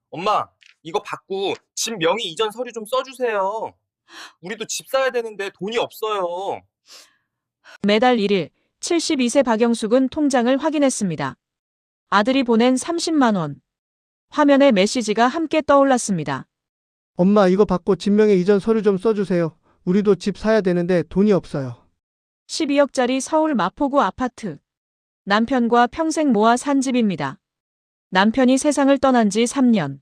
엄마, 이거 받고 집 명의 이전 서류 좀 써주세요. 우리도 집 사야 되는데 돈이 없어요. 매달 1일 72세 박영숙은 통장을 확인했습니다. 아들이 보낸 30만 원. 화면에 메시지가 함께 떠올랐습니다. 엄마, 이거 받고 집명의 이전 서류 좀 써주세요. 우리도 집 사야 되는데 돈이 없어요. 12억짜리 서울 마포구 아파트. 남편과 평생 모아 산 집입니다. 남편이 세상을 떠난 지 3년.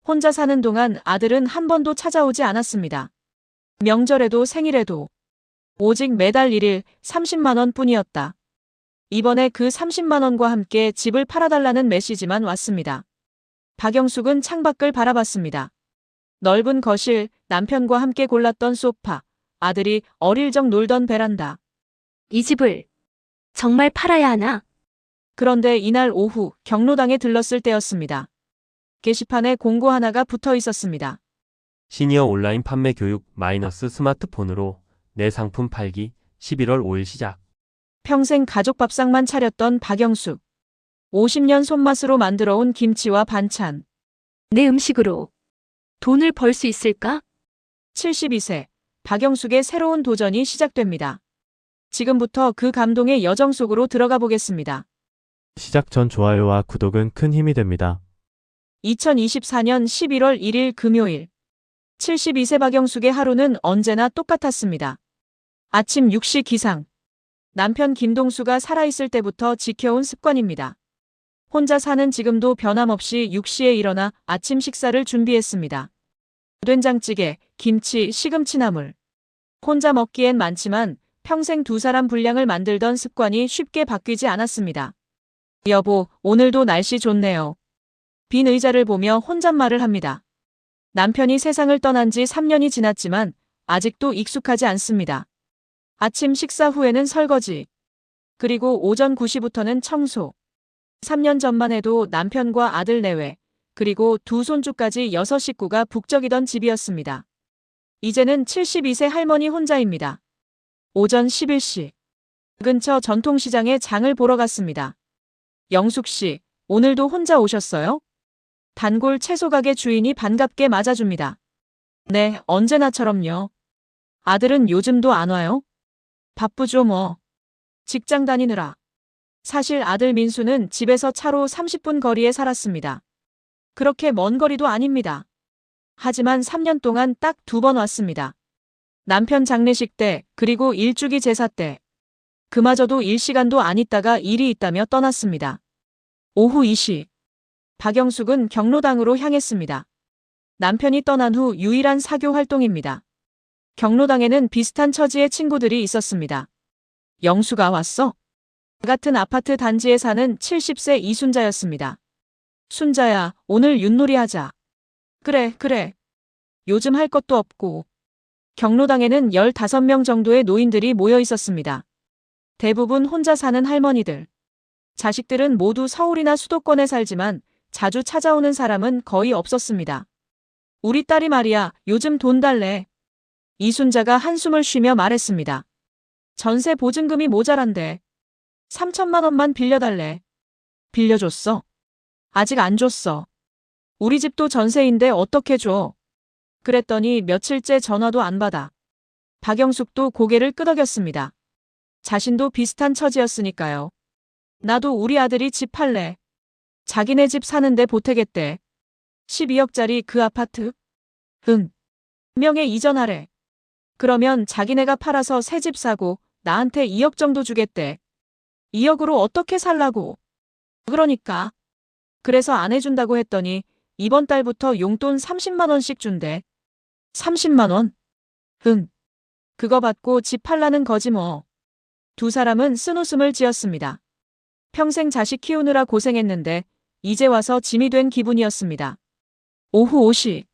혼자 사는 동안 아들은 한 번도 찾아오지 않았습니다. 명절에도 생일에도. 오직 매달 1일 30만 원 뿐이었다. 이번에 그 30만 원과 함께 집을 팔아달라는 메시지만 왔습니다. 박영숙은 창밖을 바라봤습니다. 넓은 거실, 남편과 함께 골랐던 소파, 아들이 어릴 적 놀던 베란다. 이 집을 정말 팔아야 하나? 그런데 이날 오후 경로당에 들렀을 때였습니다. 게시판에 공고 하나가 붙어 있었습니다. 시니어 온라인 판매 교육 마이너스 스마트폰으로 내 상품 팔기 11월 5일 시작. 평생 가족 밥상만 차렸던 박영숙. 50년 손맛으로 만들어 온 김치와 반찬. 내 음식으로 돈을 벌 수 있을까? 72세 박영숙의 새로운 도전이 시작됩니다. 지금부터 그 감동의 여정 속으로 들어가 보겠습니다. 시작 전 좋아요와 구독은 큰 힘이 됩니다. 2024년 11월 1일 금요일. 72세 박영숙의 하루는 언제나 똑같았습니다. 아침 6시 기상. 남편 김동수가 살아있을 때부터 지켜온 습관입니다. 혼자 사는 지금도 변함없이 6시에 일어나 아침 식사를 준비했습니다. 된장찌개, 김치, 시금치나물. 혼자 먹기엔 많지만 평생 두 사람 분량을 만들던 습관이 쉽게 바뀌지 않았습니다. 여보, 오늘도 날씨 좋네요. 빈 의자를 보며 혼잣말을 합니다. 남편이 세상을 떠난 지 3년이 지났지만 아직도 익숙하지 않습니다. 아침 식사 후에는 설거지. 그리고 오전 9시부터는 청소. 3년 전만 해도 남편과 아들 내외, 그리고 두 손주까지 6식구가 북적이던 집이었습니다. 이제는 72세 할머니 혼자입니다. 오전 11시. 근처 전통시장에 장을 보러 갔습니다. 영숙 씨, 오늘도 혼자 오셨어요? 단골 채소가게 주인이 반갑게 맞아줍니다. 네, 언제나처럼요. 아들은 요즘도 안 와요? 바쁘죠 뭐. 직장 다니느라. 사실 아들 민수는 집에서 차로 30분 거리에 살았습니다. 그렇게 먼 거리도 아닙니다. 하지만 3년 동안 딱 2번 왔습니다. 남편 장례식 때, 그리고 일주기 제사 때. 그마저도 일시간도 안 있다가 일이 있다며 떠났습니다. 오후 2시. 박영숙은 경로당으로 향했습니다. 남편이 떠난 후 유일한 사교 활동입니다. 경로당에는 비슷한 처지의 친구들이 있었습니다. 영수가 왔어? 같은 아파트 단지에 사는 70세 이순자였습니다. 순자야, 오늘 윷놀이 하자. 그래. 요즘 할 것도 없고. 경로당에는 15명 정도의 노인들이 모여 있었습니다. 대부분 혼자 사는 할머니들. 자식들은 모두 서울이나 수도권에 살지만 자주 찾아오는 사람은 거의 없었습니다. 우리 딸이 말이야, 요즘 돈 달래. 이순자가 한숨을 쉬며 말했습니다. 전세 보증금이 모자란데. 3천만 원만 빌려달래. 빌려줬어? 아직 안 줬어. 우리 집도 전세인데 어떻게 줘? 그랬더니 며칠째 전화도 안 받아. 박영숙도 고개를 끄덕였습니다. 자신도 비슷한 처지였으니까요. 나도 우리 아들이 집 팔래. 자기네 집 사는데 보태겠대. 12억짜리 그 아파트? 응. 명에 이전하래. 그러면 자기네가 팔아서 새 집 사고 나한테 2억 정도 주겠대. 2억으로 어떻게 살라고? 그러니까. 그래서 안 해준다고 했더니 이번 달부터 용돈 30만 원씩 준대. 30만 원? 응. 그거 받고 집 팔라는 거지 뭐. 두 사람은 쓴웃음을 지었습니다. 평생 자식 키우느라 고생했는데 이제 와서 짐이 된 기분이었습니다. 오후 5시.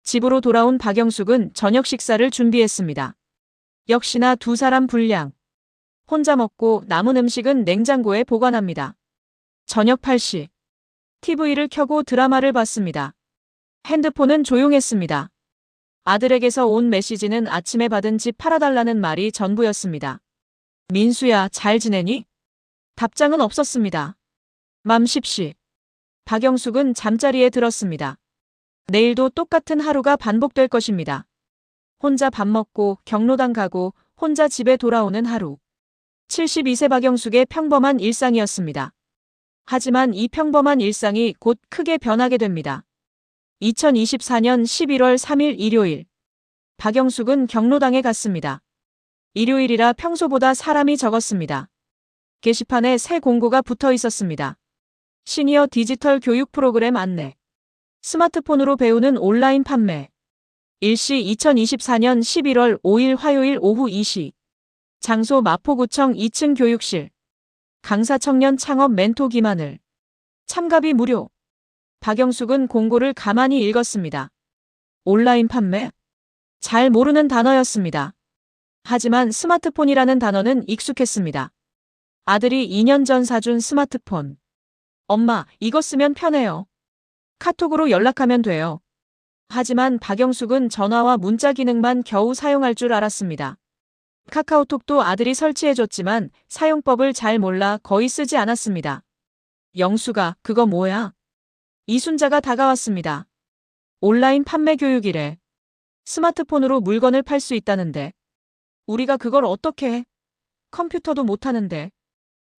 집으로 돌아온 박영숙은 저녁 식사를 준비했습니다. 역시나 두 사람 분량. 혼자 먹고 남은 음식은 냉장고에 보관합니다. 저녁 8시. TV를 켜고 드라마를 봤습니다. 핸드폰은 조용했습니다. 아들에게서 온 메시지는 아침에 받은 집 팔아달라는 말이 전부였습니다. 민수야, 잘 지내니? 답장은 없었습니다. 맘 10시. 박영숙은 잠자리에 들었습니다. 내일도 똑같은 하루가 반복될 것입니다. 혼자 밥 먹고 경로당 가고 혼자 집에 돌아오는 하루. 72세 박영숙의 평범한 일상이었습니다. 하지만 이 평범한 일상이 곧 크게 변하게 됩니다. 2024년 11월 3일 일요일. 박영숙은 경로당에 갔습니다. 일요일이라 평소보다 사람이 적었습니다. 게시판에 새 공고가 붙어 있었습니다. 시니어 디지털 교육 프로그램 안내. 스마트폰으로 배우는 온라인 판매. 일시 2024년 11월 5일 화요일 오후 2시. 장소 마포구청 2층 교육실. 강사 청년 창업 멘토 김하늘. 참가비 무료. 박영숙은 공고를 가만히 읽었습니다. 온라인 판매? 잘 모르는 단어였습니다. 하지만 스마트폰이라는 단어는 익숙했습니다. 아들이 2년 전 사준 스마트폰. 엄마, 이거 쓰면 편해요. 카톡으로 연락하면 돼요. 하지만 박영숙은 전화와 문자 기능만 겨우 사용할 줄 알았습니다. 카카오톡도 아들이 설치해줬지만 사용법을 잘 몰라 거의 쓰지 않았습니다. 영수가, 그거 뭐야? 이순자가 다가왔습니다. 온라인 판매 교육이래. 스마트폰으로 물건을 팔 수 있다는데. 우리가 그걸 어떻게 해? 컴퓨터도 못하는데.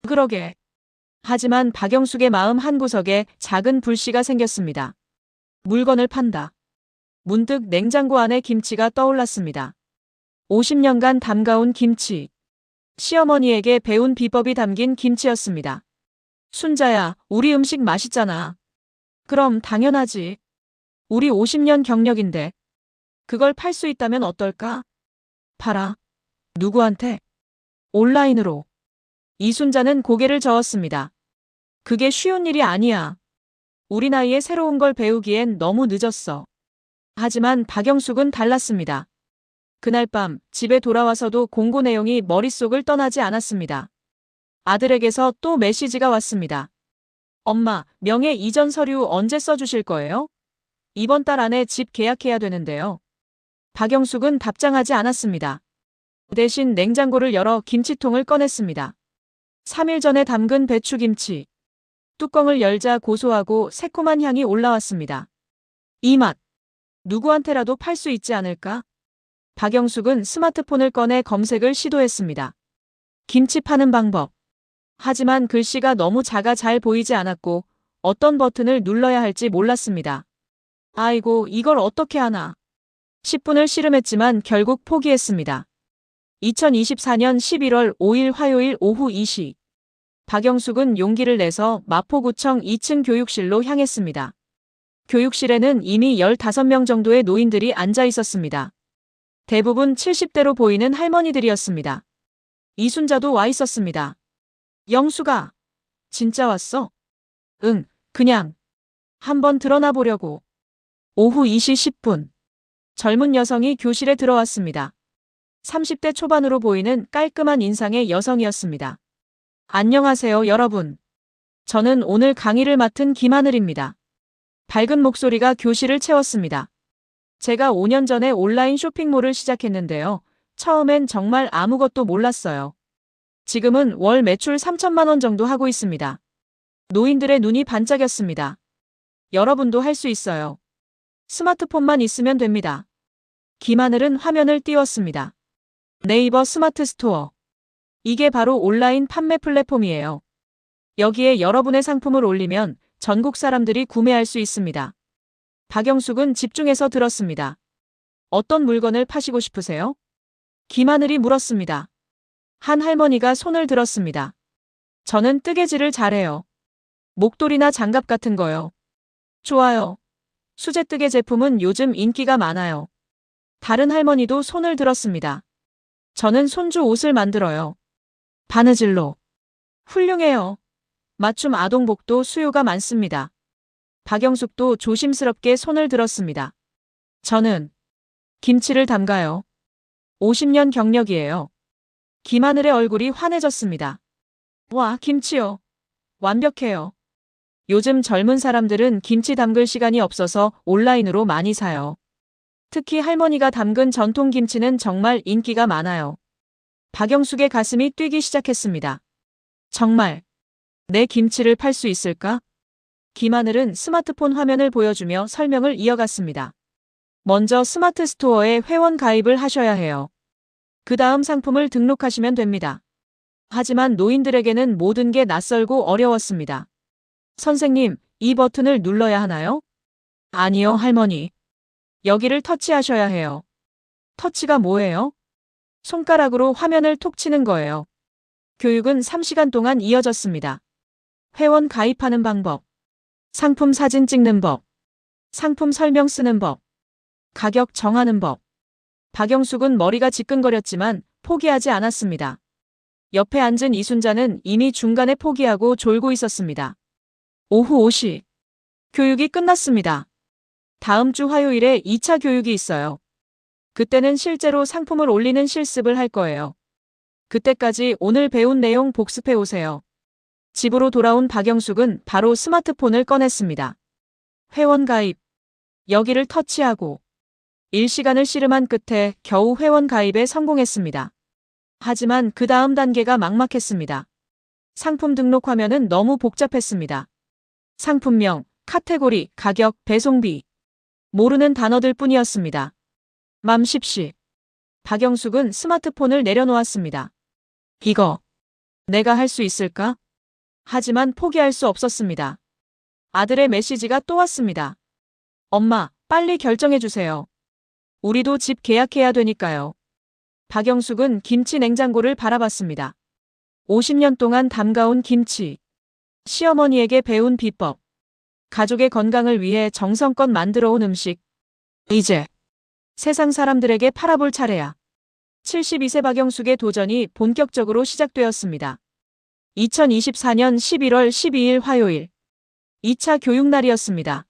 그러게. 하지만 박영숙의 마음 한구석에 작은 불씨가 생겼습니다. 물건을 판다. 문득 냉장고 안에 김치가 떠올랐습니다. 50년간 담가온 김치. 시어머니에게 배운 비법이 담긴 김치였습니다. 순자야, 우리 음식 맛있잖아. 그럼 당연하지. 우리 50년 경력인데. 그걸 팔 수 있다면 어떨까? 팔아. 누구한테? 온라인으로. 이순자는 고개를 저었습니다. 그게 쉬운 일이 아니야. 우리 나이에 새로운 걸 배우기엔 너무 늦었어. 하지만 박영숙은 달랐습니다. 그날 밤 집에 돌아와서도 공고 내용이 머릿속을 떠나지 않았습니다. 아들에게서 또 메시지가 왔습니다. 엄마, 명예 이전 서류 언제 써주실 거예요? 이번 달 안에 집 계약해야 되는데요. 박영숙은 답장하지 않았습니다. 대신 냉장고를 열어 김치통을 꺼냈습니다. 3일 전에 담근 배추김치. 뚜껑을 열자 고소하고 새콤한 향이 올라왔습니다. 이 맛. 누구한테라도 팔 수 있지 않을까? 박영숙은 스마트폰을 꺼내 검색을 시도했습니다. 김치 파는 방법. 하지만 글씨가 너무 작아 잘 보이지 않았고 어떤 버튼을 눌러야 할지 몰랐습니다. 아이고, 이걸 어떻게 하나. 10분을 씨름했지만 결국 포기했습니다. 2024년 11월 5일 화요일 오후 2시. 박영숙은 용기를 내서 마포구청 2층 교육실로 향했습니다. 교육실에는 이미 15명 정도의 노인들이 앉아 있었습니다. 대부분 70대로 보이는 할머니들이었습니다. 이순자도 와 있었습니다. 영수가, 진짜 왔어? 응, 그냥 한번 드러나 보려고. 오후 2시 10분. 젊은 여성이 교실에 들어왔습니다. 30대 초반으로 보이는 깔끔한 인상의 여성이었습니다. 안녕하세요, 여러분. 저는 오늘 강의를 맡은 김하늘입니다. 밝은 목소리가 교실을 채웠습니다. 제가 5년 전에 온라인 쇼핑몰을 시작했는데요. 처음엔 정말 아무것도 몰랐어요. 지금은 월 매출 3천만 원 정도 하고 있습니다. 노인들의 눈이 반짝였습니다. 여러분도 할 수 있어요. 스마트폰만 있으면 됩니다. 김하늘은 화면을 띄웠습니다. 네이버 스마트 스토어. 이게 바로 온라인 판매 플랫폼이에요. 여기에 여러분의 상품을 올리면 전국 사람들이 구매할 수 있습니다. 박영숙은 집중해서 들었습니다. 어떤 물건을 파시고 싶으세요? 김하늘이 물었습니다. 한 할머니가 손을 들었습니다. 저는 뜨개질을 잘해요. 목도리나 장갑 같은 거요. 좋아요. 수제뜨개 제품은 요즘 인기가 많아요. 다른 할머니도 손을 들었습니다. 저는 손주 옷을 만들어요. 바느질로. 훌륭해요. 맞춤 아동복도 수요가 많습니다. 박영숙도 조심스럽게 손을 들었습니다. 저는 김치를 담가요. 50년 경력이에요. 김하늘의 얼굴이 환해졌습니다. 와, 김치요. 완벽해요. 요즘 젊은 사람들은 김치 담글 시간이 없어서 온라인으로 많이 사요. 특히 할머니가 담근 전통 김치는 정말 인기가 많아요. 박영숙의 가슴이 뛰기 시작했습니다. 정말 내 김치를 팔 수 있을까? 김하늘은 스마트폰 화면을 보여주며 설명을 이어갔습니다. 먼저 스마트 스토어에 회원 가입을 하셔야 해요. 그 다음 상품을 등록하시면 됩니다. 하지만 노인들에게는 모든 게 낯설고 어려웠습니다. 선생님, 이 버튼을 눌러야 하나요? 아니요, 할머니. 여기를 터치하셔야 해요. 터치가 뭐예요? 손가락으로 화면을 톡 치는 거예요. 교육은 3시간 동안 이어졌습니다. 회원 가입하는 방법, 상품 사진 찍는 법, 상품 설명 쓰는 법, 가격 정하는 법. 박영숙은 머리가 지끈거렸지만 포기하지 않았습니다. 옆에 앉은 이순자는 이미 중간에 포기하고 졸고 있었습니다. 오후 5시. 교육이 끝났습니다. 다음 주 화요일에 2차 교육이 있어요. 그때는 실제로 상품을 올리는 실습을 할 거예요. 그때까지 오늘 배운 내용 복습해 오세요. 집으로 돌아온 박영숙은 바로 스마트폰을 꺼냈습니다. 회원 가입. 여기를 터치하고 1시간을 씨름한 끝에 겨우 회원 가입에 성공했습니다. 하지만 그 다음 단계가 막막했습니다. 상품 등록 화면은 너무 복잡했습니다. 상품명, 카테고리, 가격, 배송비. 모르는 단어들 뿐이었습니다. 맘 십시. 박영숙은 스마트폰을 내려놓았습니다. 이거 내가 할 수 있을까? 하지만 포기할 수 없었습니다. 아들의 메시지가 또 왔습니다. 엄마, 빨리 결정해 주세요. 우리도 집 계약해야 되니까요. 박영숙은 김치 냉장고를 바라봤습니다. 50년 동안 담가온 김치. 시어머니에게 배운 비법. 가족의 건강을 위해 정성껏 만들어 온 음식. 이제 세상 사람들에게 팔아볼 차례야. 72세 박영숙의 도전이 본격적으로 시작되었습니다. 2024년 11월 12일 화요일. 2차 교육날이었습니다.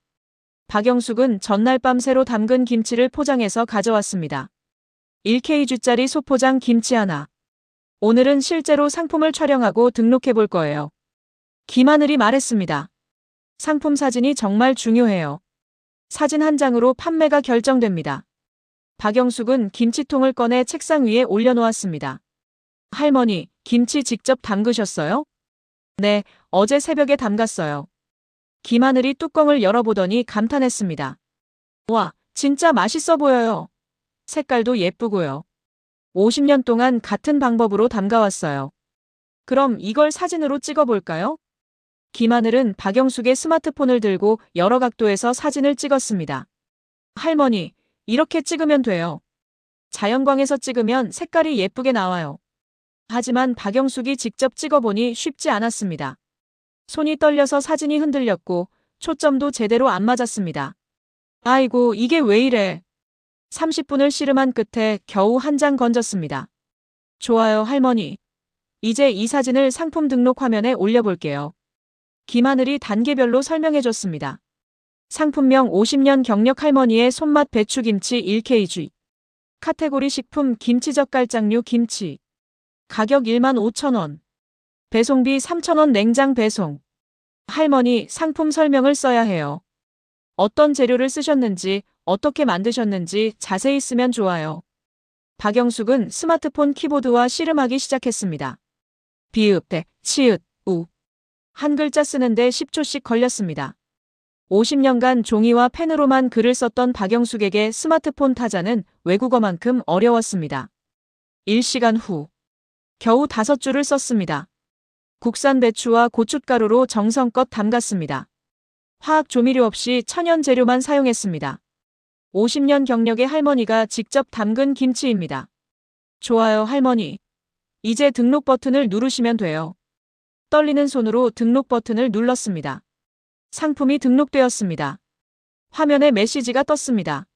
박영숙은 전날 밤 새로 담근 김치를 포장해서 가져왔습니다. 1kg짜리 소포장 김치 하나. 오늘은 실제로 상품을 촬영하고 등록해 볼 거예요. 김하늘이 말했습니다. 상품 사진이 정말 중요해요. 사진 한 장으로 판매가 결정됩니다. 박영숙은 김치통을 꺼내 책상 위에 올려놓았습니다. 할머니, 김치 직접 담그셨어요? 네, 어제 새벽에 담갔어요. 김하늘이 뚜껑을 열어보더니 감탄했습니다. 와, 진짜 맛있어 보여요. 색깔도 예쁘고요. 50년 동안 같은 방법으로 담가왔어요. 그럼 이걸 사진으로 찍어볼까요? 김하늘은 박영숙의 스마트폰을 들고 여러 각도에서 사진을 찍었습니다. 할머니, 이렇게 찍으면 돼요. 자연광에서 찍으면 색깔이 예쁘게 나와요. 하지만 박영숙이 직접 찍어보니 쉽지 않았습니다. 손이 떨려서 사진이 흔들렸고 초점도 제대로 안 맞았습니다. 아이고, 이게 왜 이래? 30분을 씨름한 끝에 겨우 한 장 건졌습니다. 좋아요, 할머니. 이제 이 사진을 상품 등록 화면에 올려볼게요. 김하늘이 단계별로 설명해줬습니다. 상품명 50년 경력 할머니의 손맛 배추김치 1kg. 카테고리 식품 김치젓갈장류 김치. 가격 15,000원. 배송비 3,000원 냉장 배송. 할머니, 상품 설명을 써야 해요. 어떤 재료를 쓰셨는지, 어떻게 만드셨는지 자세히 쓰면 좋아요. 박영숙은 스마트폰 키보드와 씨름하기 시작했습니다. 비읍, 대, 치읓, 우. 한 글자 쓰는데 10초씩 걸렸습니다. 50년간 종이와 펜으로만 글을 썼던 박영숙에게 스마트폰 타자는 외국어만큼 어려웠습니다. 1시간 후. 겨우 5줄을 썼습니다. 국산 배추와 고춧가루로 정성껏 담갔습니다. 화학 조미료 없이 천연 재료만 사용했습니다. 50년 경력의 할머니가 직접 담근 김치입니다. 좋아요, 할머니. 이제 등록 버튼을 누르시면 돼요. 떨리는 손으로 등록 버튼을 눌렀습니다. 상품이 등록되었습니다. 화면에 메시지가 떴습니다.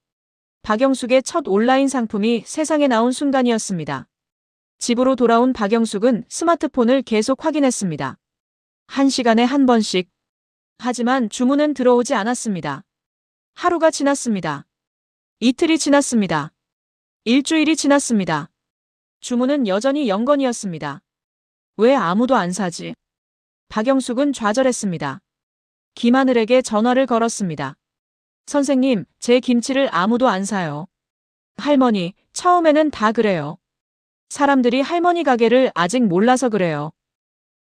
박영숙의 첫 온라인 상품이 세상에 나온 순간이었습니다. 집으로 돌아온 박영숙은 스마트폰을 계속 확인했습니다. 1시간에 한 번씩. 하지만 주문은 들어오지 않았습니다. 하루가 지났습니다. 이틀이 지났습니다. 일주일이 지났습니다. 주문은 여전히 0건이었습니다. 왜 아무도 안 사지? 박영숙은 좌절했습니다. 김하늘에게 전화를 걸었습니다. 선생님, 제 김치를 아무도 안 사요. 할머니, 처음에는 다 그래요. 사람들이 할머니 가게를 아직 몰라서 그래요.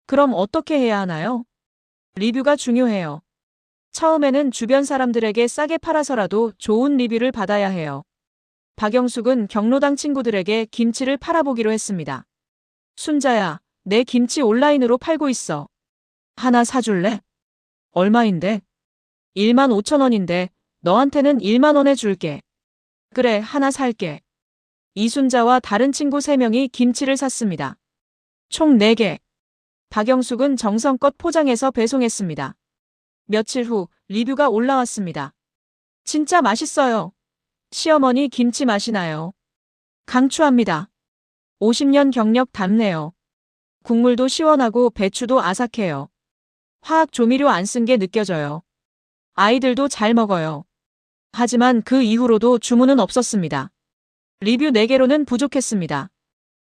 그럼 어떻게 해야 하나요? 리뷰가 중요해요. 처음에는 주변 사람들에게 싸게 팔아서라도 좋은 리뷰를 받아야 해요. 박영숙은 경로당 친구들에게 김치를 팔아보기로 했습니다. 순자야, 내 김치 온라인으로 팔고 있어. 하나 사줄래? 얼마인데? 15,000원인데 너한테는 1만 원에 줄게. 그래, 하나 살게. 이순자와 다른 친구 3명이 김치를 샀습니다. 총 4개. 박영숙은 정성껏 포장해서 배송했습니다. 며칠 후 리뷰가 올라왔습니다. 진짜 맛있어요. 시어머니 김치 맛이 나요. 강추합니다. 50년 경력 답네요. 국물도 시원하고 배추도 아삭해요. 화학 조미료 안 쓴 게 느껴져요. 아이들도 잘 먹어요. 하지만 그 이후로도 주문은 없었습니다. 리뷰 4개로는 부족했습니다.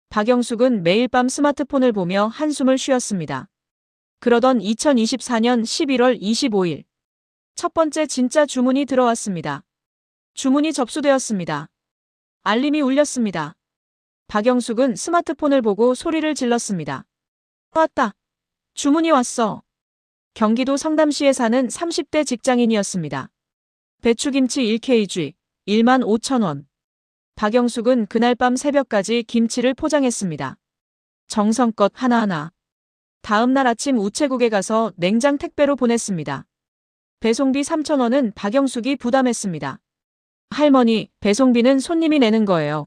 박영숙은 매일 밤 스마트폰을 보며 한숨을 쉬었습니다. 그러던 2024년 11월 25일. 첫 번째 진짜 주문이 들어왔습니다. 주문이 접수되었습니다. 알림이 울렸습니다. 박영숙은 스마트폰을 보고 소리를 질렀습니다. 왔다. 주문이 왔어. 경기도 성남시에 사는 30대 직장인이었습니다. 배추김치 1kg, 15,000원. 박영숙은 그날 밤 새벽까지 김치를 포장했습니다. 정성껏 하나하나. 다음 날 아침 우체국에 가서 냉장 택배로 보냈습니다. 배송비 3,000원은 박영숙이 부담했습니다. 할머니, 배송비는 손님이 내는 거예요.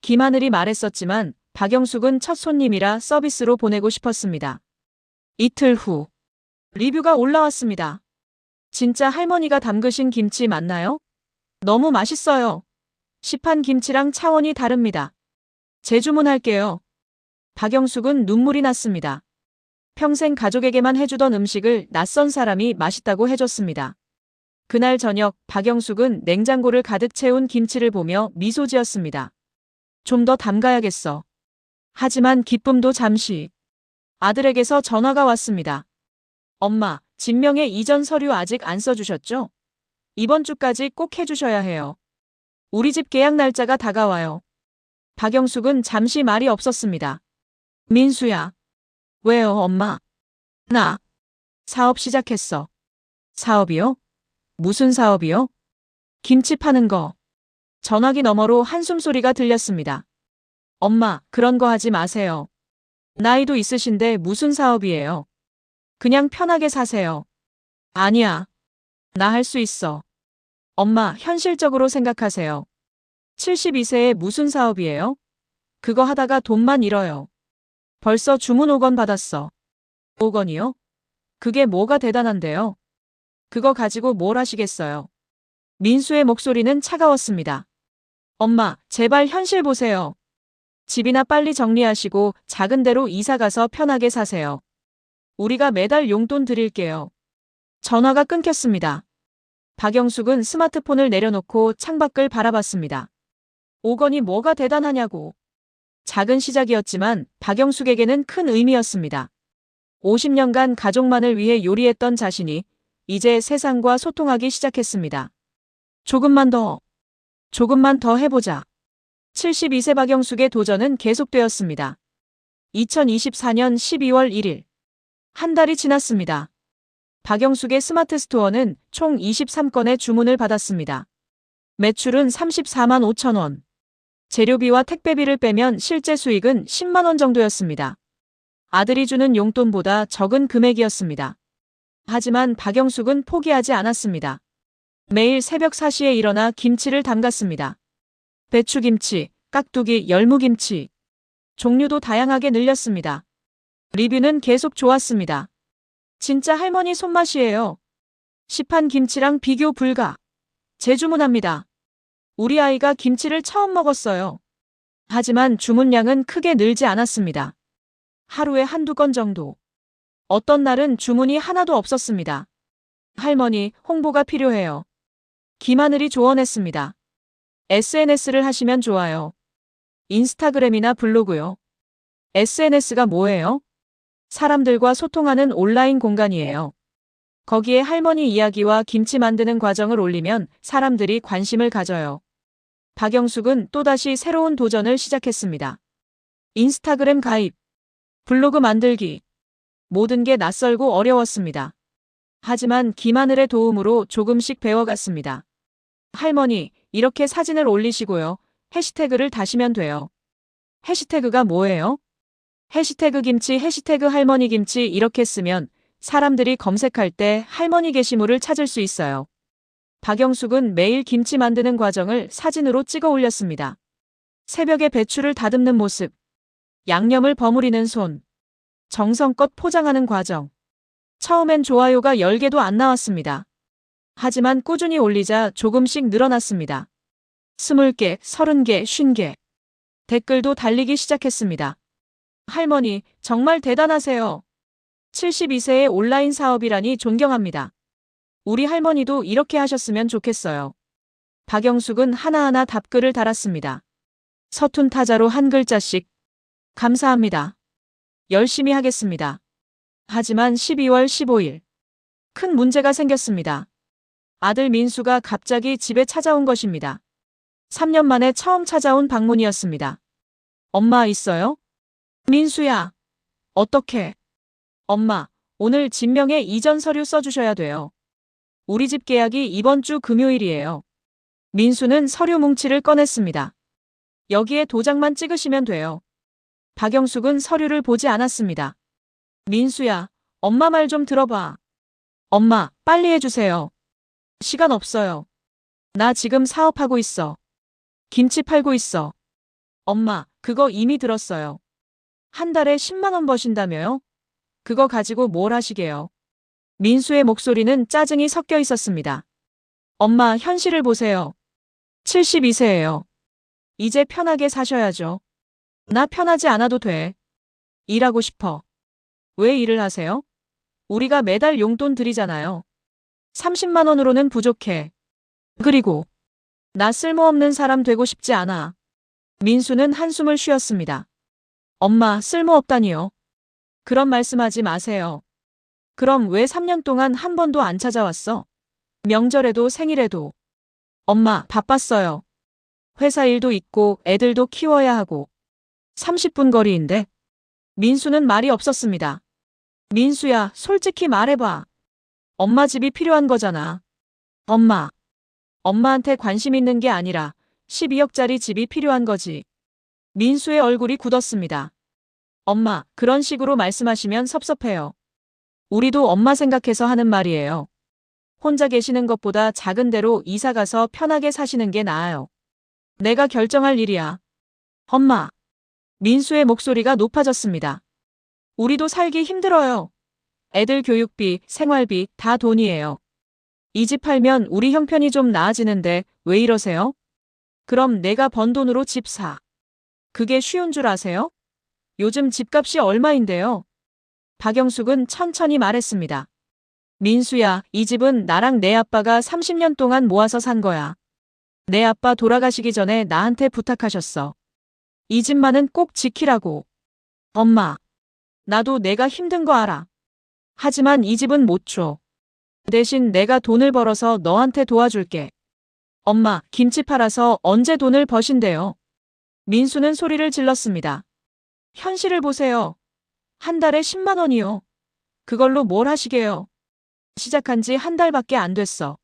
김하늘이 말했었지만 박영숙은 첫 손님이라 서비스로 보내고 싶었습니다. 이틀 후. 리뷰가 올라왔습니다. 진짜 할머니가 담그신 김치 맞나요? 너무 맛있어요. 시판 김치랑 차원이 다릅니다. 재주문할게요. 박영숙은 눈물이 났습니다. 평생 가족에게만 해주던 음식을 낯선 사람이 맛있다고 해줬습니다. 그날 저녁 박영숙은 냉장고를 가득 채운 김치를 보며 미소 지었습니다. 좀 더 담가야겠어. 하지만 기쁨도 잠시. 아들에게서 전화가 왔습니다. 엄마, 진명의 이전 서류 아직 안 써주셨죠? 이번 주까지 꼭 해주셔야 해요. 우리 집 계약 날짜가 다가와요. 박영숙은 잠시 말이 없었습니다. 민수야. 왜요, 엄마? 나 사업 시작했어. 사업이요? 무슨 사업이요? 김치 파는 거. 전화기 너머로 한숨 소리가 들렸습니다. 엄마, 그런 거 하지 마세요. 나이도 있으신데 무슨 사업이에요? 그냥 편하게 사세요. 아니야. 나 할 수 있어. 엄마, 현실적으로 생각하세요. 72세에 무슨 사업이에요? 그거 하다가 돈만 잃어요. 벌써 주문 5건 받았어. 5건이요? 그게 뭐가 대단한데요? 그거 가지고 뭘 하시겠어요? 민수의 목소리는 차가웠습니다. 엄마, 제발 현실 보세요. 집이나 빨리 정리하시고 작은 데로 이사 가서 편하게 사세요. 우리가 매달 용돈 드릴게요. 전화가 끊겼습니다. 박영숙은 스마트폰을 내려놓고 창밖을 바라봤습니다. 5건이 뭐가 대단하냐고. 작은 시작이었지만 박영숙에게는 큰 의미였습니다. 50년간 가족만을 위해 요리했던 자신이 이제 세상과 소통하기 시작했습니다. 조금만 더 해보자. 72세 박영숙의 도전은 계속되었습니다. 2024년 12월 1일. 한 달이 지났습니다. 박영숙의 스마트 스토어는 총 23건의 주문을 받았습니다. 매출은 34만 5천 원. 재료비와 택배비를 빼면 실제 수익은 10만 원 정도였습니다. 아들이 주는 용돈보다 적은 금액이었습니다. 하지만 박영숙은 포기하지 않았습니다. 매일 새벽 4시에 일어나 김치를 담갔습니다. 배추김치, 깍두기, 열무김치. 종류도 다양하게 늘렸습니다. 리뷰는 계속 좋았습니다. 진짜 할머니 손맛이에요. 시판 김치랑 비교 불가. 재주문합니다. 우리 아이가 김치를 처음 먹었어요. 하지만 주문량은 크게 늘지 않았습니다. 하루에 한두 건 정도. 어떤 날은 주문이 하나도 없었습니다. 할머니, 홍보가 필요해요. 김하늘이 조언했습니다. SNS를 하시면 좋아요. 인스타그램이나 블로그요. SNS가 뭐예요? 사람들과 소통하는 온라인 공간이에요. 거기에 할머니 이야기와 김치 만드는 과정을 올리면 사람들이 관심을 가져요. 박영숙은 또다시 새로운 도전을 시작했습니다. 인스타그램 가입, 블로그 만들기. 모든 게 낯설고 어려웠습니다. 하지만 김하늘의 도움으로 조금씩 배워갔습니다. 할머니, 이렇게 사진을 올리시고요. 해시태그를 다시면 돼요. 해시태그가 뭐예요? 해시태그 김치, 해시태그 할머니 김치 이렇게 쓰면 사람들이 검색할 때 할머니 게시물을 찾을 수 있어요. 박영숙은 매일 김치 만드는 과정을 사진으로 찍어 올렸습니다. 새벽에 배추를 다듬는 모습, 양념을 버무리는 손, 정성껏 포장하는 과정. 처음엔 좋아요가 10개도 안 나왔습니다. 하지만 꾸준히 올리자 조금씩 늘어났습니다. 20개, 30개, 50개. 댓글도 달리기 시작했습니다. 할머니, 정말 대단하세요. 72세의 온라인 사업이라니 존경합니다. 우리 할머니도 이렇게 하셨으면 좋겠어요. 박영숙은 하나하나 답글을 달았습니다. 서툰 타자로 한 글자씩. 감사합니다. 열심히 하겠습니다. 하지만 12월 15일. 큰 문제가 생겼습니다. 아들 민수가 갑자기 집에 찾아온 것입니다. 3년 만에 처음 찾아온 방문이었습니다. 엄마 있어요? 민수야. 어떻게? 엄마, 오늘 진명에 이전 서류 써주셔야 돼요. 우리 집 계약이 이번 주 금요일이에요. 민수는 서류 뭉치를 꺼냈습니다. 여기에 도장만 찍으시면 돼요. 박영숙은 서류를 보지 않았습니다. 민수야, 엄마 말 좀 들어봐. 엄마, 빨리 해주세요. 시간 없어요. 나 지금 사업하고 있어. 김치 팔고 있어. 엄마, 그거 이미 들었어요. 한 달에 10만 원 버신다며요? 그거 가지고 뭘 하시게요? 민수의 목소리는 짜증이 섞여 있었습니다. 엄마, 현실을 보세요. 72세예요. 이제 편하게 사셔야죠. 나 편하지 않아도 돼. 일하고 싶어. 왜 일을 하세요? 우리가 매달 용돈 드리잖아요. 30만 원으로는 부족해. 그리고 나 쓸모없는 사람 되고 싶지 않아. 민수는 한숨을 쉬었습니다. 엄마, 쓸모없다니요. 그런 말씀하지 마세요. 그럼 왜 3년 동안 한 번도 안 찾아왔어? 명절에도 생일에도. 엄마, 바빴어요. 회사 일도 있고 애들도 키워야 하고. 30분 거리인데. 민수는 말이 없었습니다. 민수야, 솔직히 말해봐. 엄마 집이 필요한 거잖아. 엄마. 엄마한테 관심 있는 게 아니라 12억짜리 집이 필요한 거지. 민수의 얼굴이 굳었습니다. 엄마, 그런 식으로 말씀하시면 섭섭해요. 우리도 엄마 생각해서 하는 말이에요. 혼자 계시는 것보다 작은 데로 이사 가서 편하게 사시는 게 나아요. 내가 결정할 일이야. 엄마. 민수의 목소리가 높아졌습니다. 우리도 살기 힘들어요. 애들 교육비, 생활비 다 돈이에요. 이 집 팔면 우리 형편이 좀 나아지는데 왜 이러세요? 그럼 내가 번 돈으로 집 사. 그게 쉬운 줄 아세요? 요즘 집값이 얼마인데요? 박영숙은 천천히 말했습니다. 민수야, 이 집은 나랑 내 아빠가 30년 동안 모아서 산 거야. 내 아빠 돌아가시기 전에 나한테 부탁하셨어. 이 집만은 꼭 지키라고. 엄마, 나도 내가 힘든 거 알아. 하지만 이 집은 못 줘. 대신 내가 돈을 벌어서 너한테 도와줄게. 엄마, 김치 팔아서 언제 돈을 버신대요? 민수는 소리를 질렀습니다. 현실을 보세요. 한 달에 10만 원이요. 그걸로 뭘 하시게요? 시작한 지 한 달밖에 안 됐어.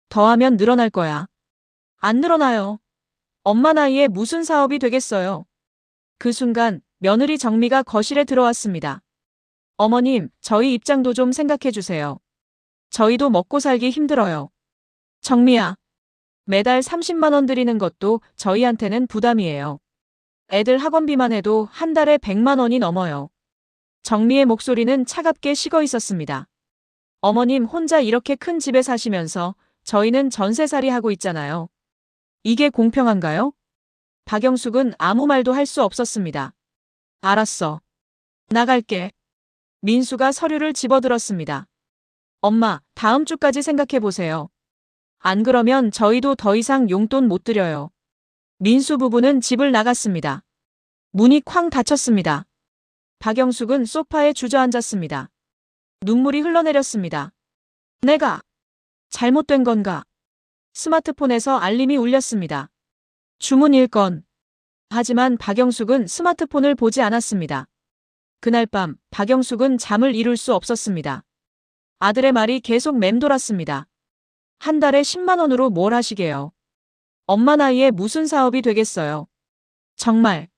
더하면 늘어날 거야. 안 늘어나요. 엄마 나이에 무슨 사업이 되겠어요. 그 순간 며느리 정미가 거실에 들어왔습니다. 어머님, 저희 입장도 좀 생각해 주세요. 저희도 먹고 살기 힘들어요. 정미야, 매달 30만 원 드리는 것도 저희한테는 부담이에요. 애들 학원비만 해도 한 달에 100만 원이 넘어요. 정미의 목소리는 차갑게 식어 있었습니다. 어머님 혼자 이렇게 큰 집에 사시면서 저희는 전세살이 하고 있잖아요. 이게 공평한가요? 박영숙은 아무 말도 할 수 없었습니다. 알았어. 나갈게. 민수가 서류를 집어들었습니다. 엄마, 다음 주까지 생각해 보세요. 안 그러면 저희도 더 이상 용돈 못 드려요. 민수 부부는 집을 나갔습니다. 문이 쾅 닫혔습니다. 박영숙은 소파에 주저앉았습니다. 눈물이 흘러내렸습니다. 내가 잘못된 건가? 스마트폰에서 알림이 울렸습니다. 주문 1건. 하지만 박영숙은 스마트폰을 보지 않았습니다. 그날 밤 박영숙은 잠을 이룰 수 없었습니다. 아들의 말이 계속 맴돌았습니다. 한 달에 10만 원으로 뭘 하시게요? 엄마 나이에 무슨 사업이 되겠어요? 정말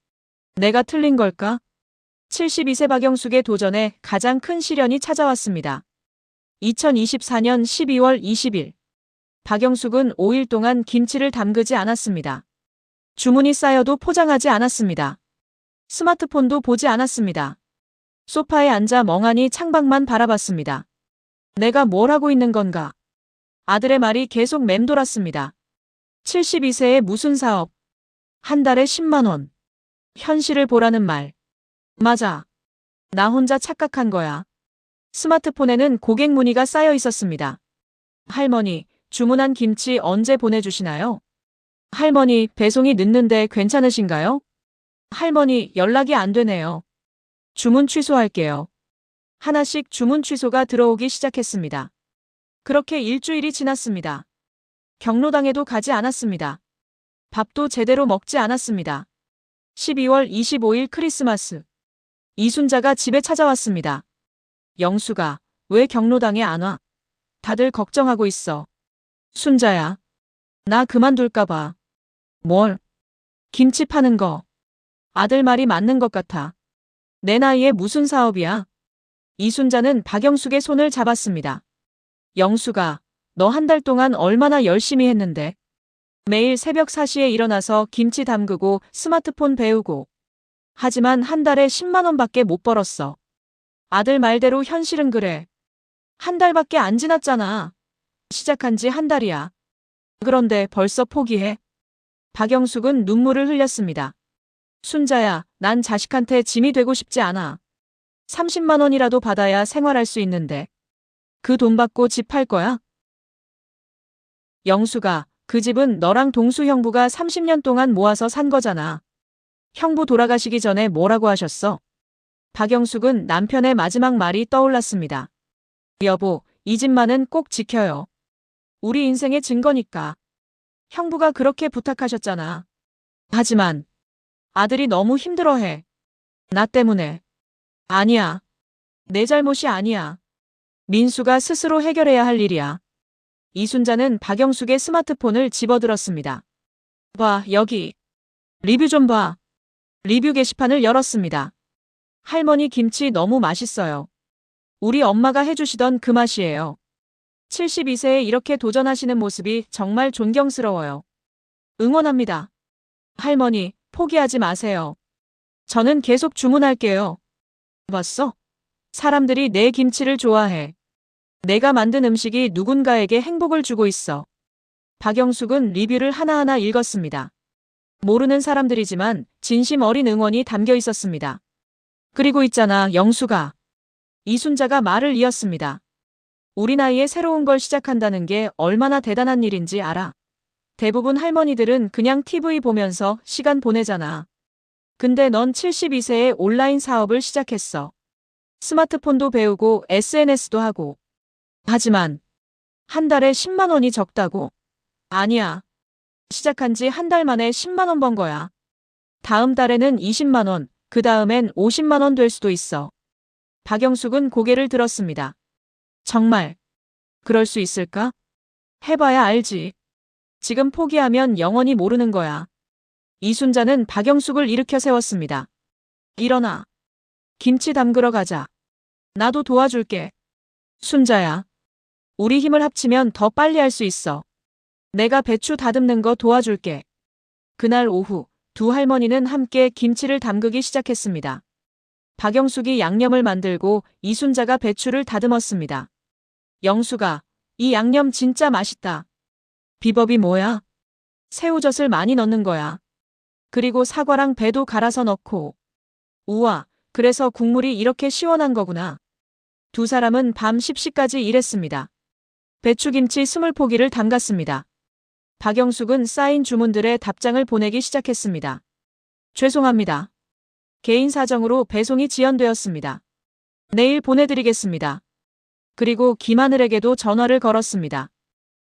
내가 틀린 걸까? 72세 박영숙의 도전에 가장 큰 시련이 찾아왔습니다. 2024년 12월 20일. 박영숙은 5일 동안 김치를 담그지 않았습니다. 주문이 쌓여도 포장하지 않았습니다. 스마트폰도 보지 않았습니다. 소파에 앉아 멍하니 창밖만 바라봤습니다. 내가 뭘 하고 있는 건가? 아들의 말이 계속 맴돌았습니다. 72세에 무슨 사업? 한 달에 10만 원. 현실을 보라는 말. 맞아. 나 혼자 착각한 거야. 스마트폰에는 고객 문의가 쌓여 있었습니다. 할머니, 주문한 김치 언제 보내주시나요? 할머니, 배송이 늦는데 괜찮으신가요? 할머니, 연락이 안 되네요. 주문 취소할게요. 하나씩 주문 취소가 들어오기 시작했습니다. 그렇게 일주일이 지났습니다. 경로당에도 가지 않았습니다. 밥도 제대로 먹지 않았습니다. 12월 25일 크리스마스. 이순자가 집에 찾아왔습니다. 영수가, 왜 경로당에 안 와? 다들 걱정하고 있어. 순자야. 나 그만둘까봐. 뭘? 김치 파는 거. 아들 말이 맞는 것 같아. 내 나이에 무슨 사업이야? 이순자는 박영숙의 손을 잡았습니다. 영수가, 너 한 달 동안 얼마나 열심히 했는데? 매일 새벽 4시에 일어나서 김치 담그고 스마트폰 배우고. 하지만 한 달에 10만 원밖에 못 벌었어. 아들 말대로 현실은 그래. 한 달밖에 안 지났잖아. 시작한 지 한 달이야. 그런데 벌써 포기해? 박영숙은 눈물을 흘렸습니다. 순자야, 난 자식한테 짐이 되고 싶지 않아. 30만 원이라도 받아야 생활할 수 있는데. 그 돈 받고 집 팔 거야? 영수가, 그 집은 너랑 동수 형부가 30년 동안 모아서 산 거잖아. 형부 돌아가시기 전에 뭐라고 하셨어? 박영숙은 남편의 마지막 말이 떠올랐습니다. 여보, 이 집만은 꼭 지켜요. 우리 인생의 증거니까. 형부가 그렇게 부탁하셨잖아. 하지만 아들이 너무 힘들어해. 나 때문에. 아니야. 내 잘못이 아니야. 민수가 스스로 해결해야 할 일이야. 이순자는 박영숙의 스마트폰을 집어들었습니다. 봐, 여기. 리뷰 좀 봐. 리뷰 게시판을 열었습니다. 할머니 김치 너무 맛있어요. 우리 엄마가 해주시던 그 맛이에요. 72세에 이렇게 도전하시는 모습이 정말 존경스러워요. 응원합니다. 할머니, 포기하지 마세요. 저는 계속 주문할게요. 봤어? 사람들이 내 김치를 좋아해. 내가 만든 음식이 누군가에게 행복을 주고 있어. 박영숙은 리뷰를 하나하나 읽었습니다. 모르는 사람들이지만 진심 어린 응원이 담겨 있었습니다. 그리고 있잖아, 영수가. 이순자가 말을 이었습니다. 우리 나이에 새로운 걸 시작한다는 게 얼마나 대단한 일인지 알아. 대부분 할머니들은 그냥 TV 보면서 시간 보내잖아. 근데 넌 72세에 온라인 사업을 시작했어. 스마트폰도 배우고 SNS도 하고. 하지만 한 달에 10만 원이 적다고? 아니야. 시작한 지 한 달 만에 10만 원 번 거야. 다음 달에는 20만 원, 그 다음엔 50만 원 될 수도 있어. 박영숙은 고개를 들었습니다. 정말 그럴 수 있을까? 해봐야 알지. 지금 포기하면 영원히 모르는 거야. 이순자는 박영숙을 일으켜 세웠습니다. 일어나. 김치 담그러 가자. 나도 도와줄게. 순자야. 우리 힘을 합치면 더 빨리 할 수 있어. 내가 배추 다듬는 거 도와줄게. 그날 오후 두 할머니는 함께 김치를 담그기 시작했습니다. 박영숙이 양념을 만들고 이순자가 배추를 다듬었습니다. 영수가, 이 양념 진짜 맛있다. 비법이 뭐야? 새우젓을 많이 넣는 거야. 그리고 사과랑 배도 갈아서 넣고. 우와, 그래서 국물이 이렇게 시원한 거구나. 두 사람은 밤 10시까지 일했습니다. 배추김치 20포기를 담갔습니다. 박영숙은 쌓인 주문들의 답장을 보내기 시작했습니다. 죄송합니다. 개인 사정으로 배송이 지연되었습니다. 내일 보내드리겠습니다. 그리고 김하늘에게도 전화를 걸었습니다.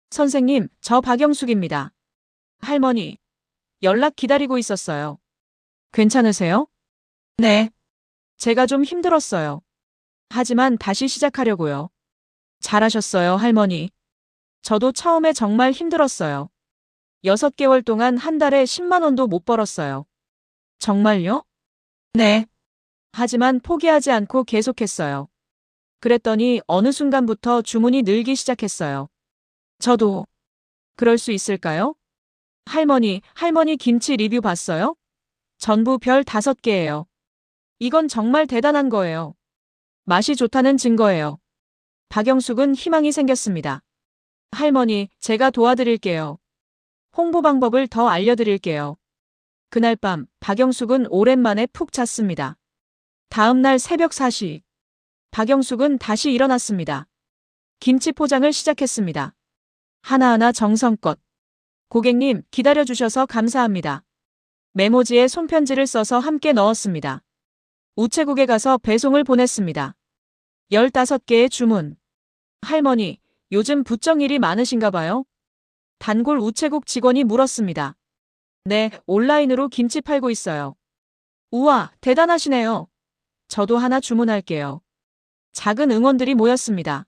선생님, 저 박영숙입니다. 할머니, 연락 기다리고 있었어요. 괜찮으세요? 네. 제가 좀 힘들었어요. 하지만 다시 시작하려고요. 잘하셨어요, 할머니. 저도 처음에 정말 힘들었어요. 6개월 동안 한 달에 10만 원도 못 벌었어요. 정말요? 네. 하지만 포기하지 않고 계속했어요. 그랬더니 어느 순간부터 주문이 늘기 시작했어요. 저도 그럴 수 있을까요? 할머니 김치 리뷰 봤어요? 전부 별 5개예요. 이건 정말 대단한 거예요. 맛이 좋다는 증거예요. 박영숙은 희망이 생겼습니다. 할머니, 제가 도와드릴게요. 홍보 방법을 더 알려드릴게요. 그날 밤, 박영숙은 오랜만에 푹 잤습니다. 다음 날 새벽 4시, 박영숙은 다시 일어났습니다. 김치 포장을 시작했습니다. 하나하나 정성껏. 고객님, 기다려주셔서 감사합니다. 메모지에 손편지를 써서 함께 넣었습니다. 우체국에 가서 배송을 보냈습니다. 15개의 주문. 할머니, 요즘 부쩍 일이 많으신가 봐요? 단골 우체국 직원이 물었습니다. 네, 온라인으로 김치 팔고 있어요. 우와, 대단하시네요. 저도 하나 주문할게요. 작은 응원들이 모였습니다.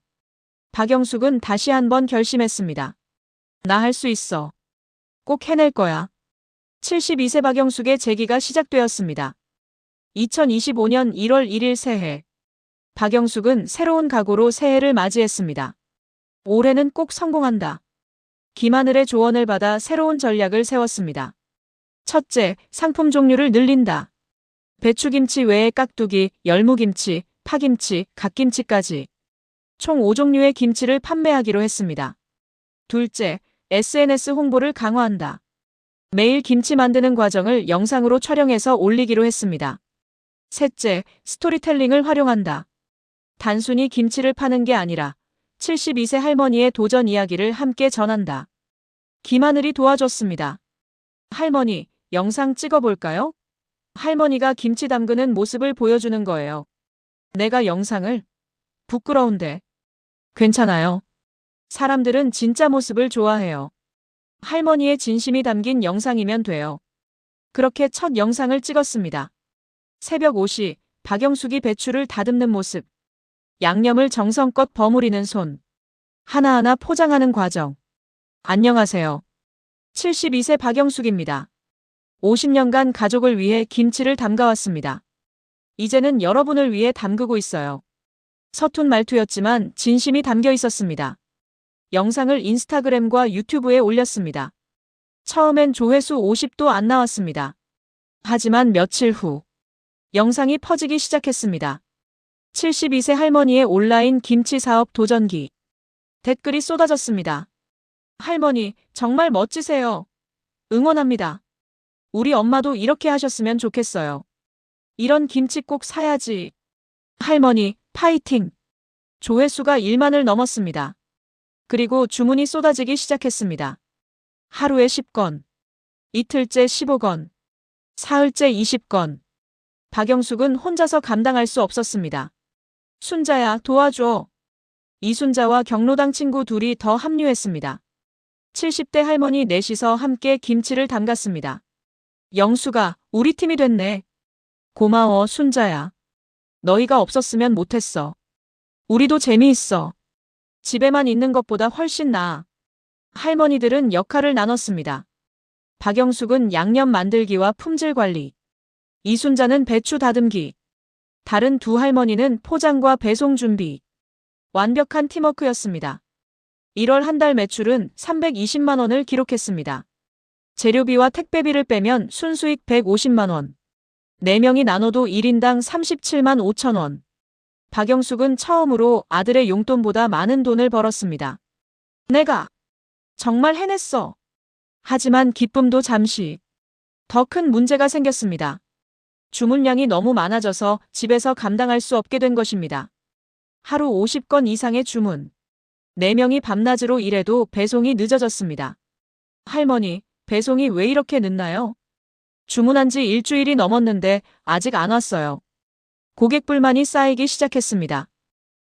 박영숙은 다시 한번 결심했습니다. 나 할 수 있어. 꼭 해낼 거야. 72세 박영숙의 재기가 시작되었습니다. 2025년 1월 1일 새해. 박영숙은 새로운 각오로 새해를 맞이했습니다. 올해는 꼭 성공한다. 김하늘의 조언을 받아 새로운 전략을 세웠습니다. 첫째, 상품 종류를 늘린다. 배추김치 외에 깍두기, 열무김치, 파김치, 갓김치까지 총 5종류의 김치를 판매하기로 했습니다. 둘째, SNS 홍보를 강화한다. 매일 김치 만드는 과정을 영상으로 촬영해서 올리기로 했습니다. 셋째, 스토리텔링을 활용한다. 단순히 김치를 파는 게 아니라 72세 할머니의 도전 이야기를 함께 전한다. 김하늘이 도와줬습니다. 할머니, 영상 찍어볼까요? 할머니가 김치 담그는 모습을 보여주는 거예요. 내가 영상을? 부끄러운데. 괜찮아요. 사람들은 진짜 모습을 좋아해요. 할머니의 진심이 담긴 영상이면 돼요. 그렇게 첫 영상을 찍었습니다. 새벽 5시, 박영숙이 배추를 다듬는 모습. 양념을 정성껏 버무리는 손. 하나하나 포장하는 과정. 안녕하세요. 72세 박영숙입니다. 50년간 가족을 위해 김치를 담가왔습니다. 이제는 여러분을 위해 담그고 있어요. 서툰 말투였지만 진심이 담겨 있었습니다. 영상을 인스타그램과 유튜브에 올렸습니다. 처음엔 조회수 50도 안 나왔습니다. 하지만 며칠 후 영상이 퍼지기 시작했습니다. 72세 할머니의 온라인 김치 사업 도전기. 댓글이 쏟아졌습니다. 할머니, 정말 멋지세요. 응원합니다. 우리 엄마도 이렇게 하셨으면 좋겠어요. 이런 김치 꼭 사야지. 할머니, 파이팅! 조회수가 1만을 넘었습니다. 그리고 주문이 쏟아지기 시작했습니다. 하루에 10건, 이틀째 15건, 사흘째 20건. 박영숙은 혼자서 감당할 수 없었습니다. 순자야, 도와줘. 이순자와 경로당 친구 둘이 더 합류했습니다. 70대 할머니 넷이서 함께 김치를 담갔습니다. 영수가 우리 팀이 됐네. 고마워, 순자야. 너희가 없었으면 못했어. 우리도 재미있어. 집에만 있는 것보다 훨씬 나아. 할머니들은 역할을 나눴습니다. 박영숙은 양념 만들기와 품질 관리. 이순자는 배추 다듬기. 다른 두 할머니는 포장과 배송 준비. 완벽한 팀워크였습니다. 1월 한 달 매출은 320만 원을 기록했습니다. 재료비와 택배비를 빼면 순수익 150만 원. 4명이 나눠도 1인당 37만 5천 원. 박영숙은 처음으로 아들의 용돈보다 많은 돈을 벌었습니다. 내가 정말 해냈어. 하지만 기쁨도 잠시. 더 큰 문제가 생겼습니다. 주문량이 너무 많아져서 집에서 감당할 수 없게 된 것입니다. 하루 50건 이상의 주문. 4명이 밤낮으로 일해도 배송이 늦어졌습니다. 할머니, 배송이 왜 이렇게 늦나요? 주문한 지 일주일이 넘었는데 아직 안 왔어요. 고객 불만이 쌓이기 시작했습니다.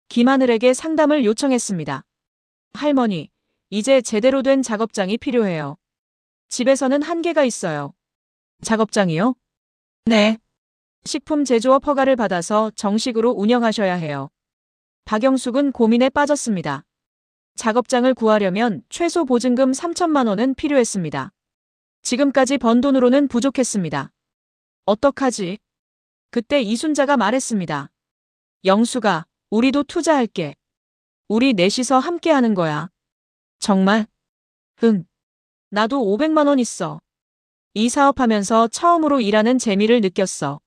김하늘에게 상담을 요청했습니다. 할머니, 이제 제대로 된 작업장이 필요해요. 집에서는 한계가 있어요. 작업장이요? 네. 식품 제조업 허가를 받아서 정식으로 운영하셔야 해요. 박영숙은 고민에 빠졌습니다. 작업장을 구하려면 최소 보증금 3천만 원은 필요했습니다. 지금까지 번 돈으로는 부족했습니다. 어떡하지? 그때 이순자가 말했습니다. 영수가, 우리도 투자할게. 우리 넷이서 함께 하는 거야. 정말? 응. 나도 500만 원 있어. 이 사업하면서 처음으로 일하는 재미를 느꼈어.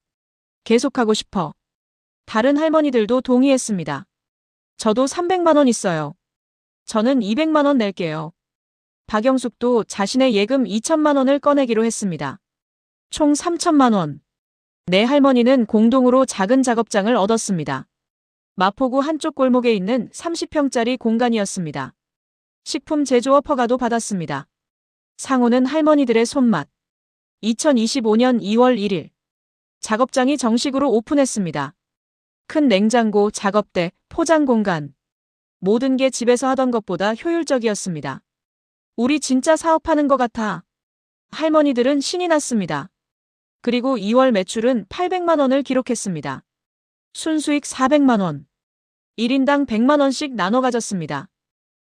계속하고 싶어. 다른 할머니들도 동의했습니다. 저도 300만 원 있어요. 저는 200만 원 낼게요. 박영숙도 자신의 예금 2천만 원을 꺼내기로 했습니다. 총 3천만 원. 네 할머니는 공동으로 작은 작업장을 얻었습니다. 마포구 한쪽 골목에 있는 30평짜리 공간이었습니다. 식품 제조업 허가도 받았습니다. 상호는 할머니들의 손맛. 2025년 2월 1일. 작업장이 정식으로 오픈했습니다. 큰 냉장고, 작업대, 포장 공간. 모든 게 집에서 하던 것보다 효율적이었습니다. 우리 진짜 사업하는 것 같아. 할머니들은 신이 났습니다. 그리고 2월 매출은 800만 원을 기록했습니다. 순수익 400만 원. 1인당 100만 원씩 나눠 가졌습니다.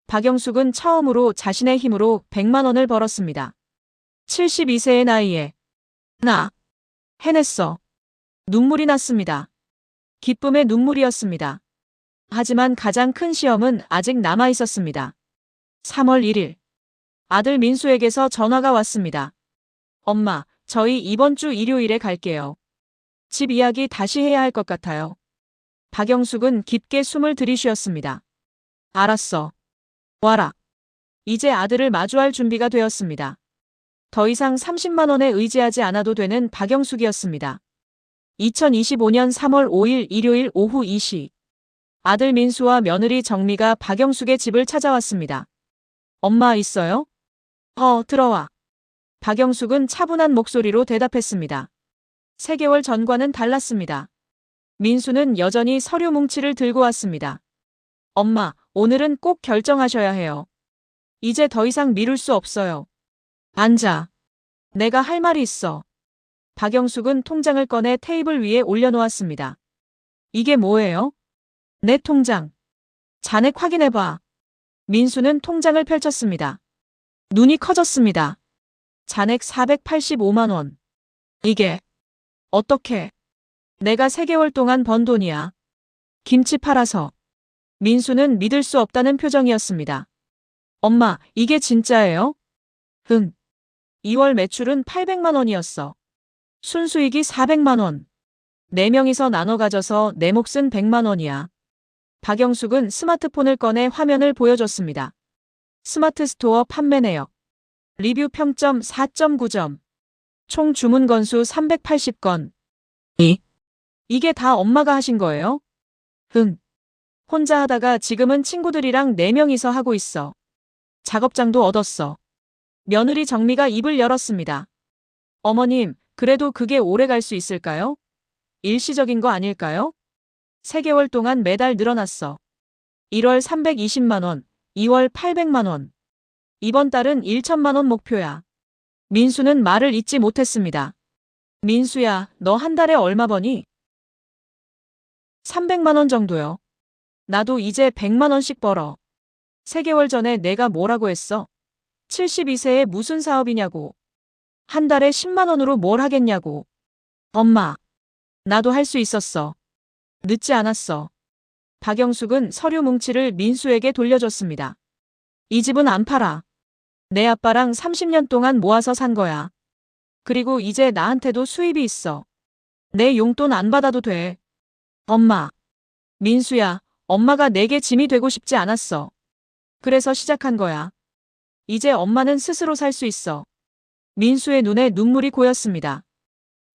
박영숙은 처음으로 자신의 힘으로 100만 원을 벌었습니다. 72세의 나이에 나 해냈어. 눈물이 났습니다. 기쁨의 눈물이었습니다. 하지만 가장 큰 시험은 아직 남아 있었습니다. 3월 1일. 아들 민수에게서 전화가 왔습니다. 엄마, 저희 이번 주 일요일에 갈게요. 집 이야기 다시 해야 할 것 같아요. 박영숙은 깊게 숨을 들이쉬었습니다. 알았어. 와라. 이제 아들을 마주할 준비가 되었습니다. 더 이상 30만 원에 의지하지 않아도 되는 박영숙이었습니다. 2025년 3월 5일 일요일 오후 2시. 아들 민수와 며느리 정미가 박영숙의 집을 찾아왔습니다. 엄마 있어요? 들어와. 박영숙은 차분한 목소리로 대답했습니다. 3개월 전과는 달랐습니다. 민수는 여전히 서류 뭉치를 들고 왔습니다. 엄마, 오늘은 꼭 결정하셔야 해요. 이제 더 이상 미룰 수 없어요. 앉아. 내가 할 말이 있어. 박영숙은 통장을 꺼내 테이블 위에 올려놓았습니다. 이게 뭐예요? 내 통장. 잔액 확인해봐. 민수는 통장을 펼쳤습니다. 눈이 커졌습니다. 잔액 485만 원. 이게 어떻게? 내가 3개월 동안 번 돈이야. 김치 팔아서. 민수는 믿을 수 없다는 표정이었습니다. 엄마, 이게 진짜예요? 응. 2월 매출은 800만 원이었어. 순수익이 400만 원. 4명이서 나눠 가져서 내 몫은 100만 원이야. 박영숙은 스마트폰을 꺼내 화면을 보여줬습니다. 스마트 스토어 판매 내역. 리뷰 평점 4.9점. 총 주문 건수 380건. 이게 다 엄마가 하신 거예요? 응. 혼자 하다가 지금은 친구들이랑 4명이서 하고 있어. 작업장도 얻었어. 며느리 정미가 입을 열었습니다. 어머님, 그래도 그게 오래 갈 수 있을까요? 일시적인 거 아닐까요? 3개월 동안 매달 늘어났어. 1월 320만 원, 2월 800만 원. 이번 달은 1천만 원 목표야. 민수는 말을 잇지 못했습니다. 민수야, 너 한 달에 얼마 버니? 300만 원 정도요. 나도 이제 100만 원씩 벌어. 3개월 전에 내가 뭐라고 했어? 72세에 무슨 사업이냐고. 한 달에 10만 원으로 뭘 하겠냐고. 엄마, 나도 할 수 있었어. 늦지 않았어. 박영숙은 서류 뭉치를 민수에게 돌려줬습니다. 이 집은 안 팔아. 내 아빠랑 30년 동안 모아서 산 거야. 그리고 이제 나한테도 수입이 있어. 내 용돈 안 받아도 돼. 엄마. 민수야, 엄마가 내게 짐이 되고 싶지 않았어. 그래서 시작한 거야. 이제 엄마는 스스로 살 수 있어. 민수의 눈에 눈물이 고였습니다.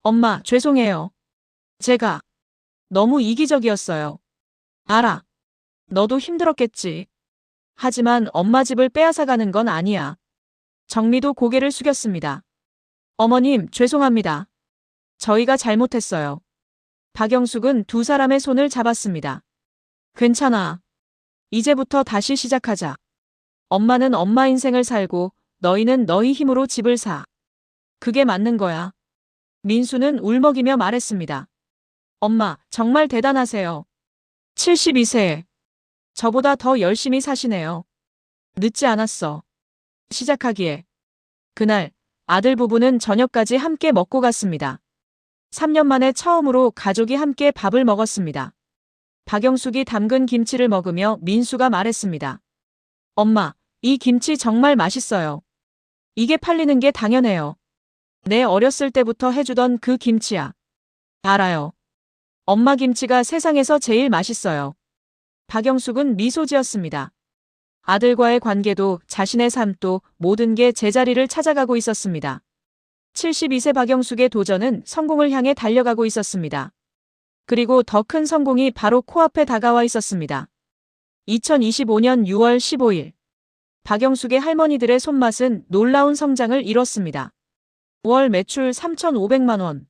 엄마, 죄송해요. 제가 너무 이기적이었어요. 알아. 너도 힘들었겠지. 하지만 엄마 집을 빼앗아가는 건 아니야. 정미도 고개를 숙였습니다. 어머님, 죄송합니다. 저희가 잘못했어요. 박영숙은 두 사람의 손을 잡았습니다. 괜찮아. 이제부터 다시 시작하자. 엄마는 엄마 인생을 살고 너희는 너희 힘으로 집을 사. 그게 맞는 거야. 민수는 울먹이며 말했습니다. 엄마, 정말 대단하세요. 72세. 저보다 더 열심히 사시네요. 늦지 않았어. 시작하기에. 그날 아들 부부는 저녁까지 함께 먹고 갔습니다. 3년 만에 처음으로 가족이 함께 밥을 먹었습니다. 박영숙이 담근 김치를 먹으며 민수가 말했습니다. 엄마, 이 김치 정말 맛있어요. 이게 팔리는 게 당연해요. 내 어렸을 때부터 해주던 그 김치야. 알아요. 엄마 김치가 세상에서 제일 맛있어요. 박영숙은 미소 지었습니다. 아들과의 관계도 자신의 삶도 모든 게 제자리를 찾아가고 있었습니다. 72세 박영숙의 도전은 성공을 향해 달려가고 있었습니다. 그리고 더 큰 성공이 바로 코앞에 다가와 있었습니다. 2025년 6월 15일. 박영숙의 할머니들의 손맛은 놀라운 성장을 이뤘습니다. 월 매출 3,500만 원.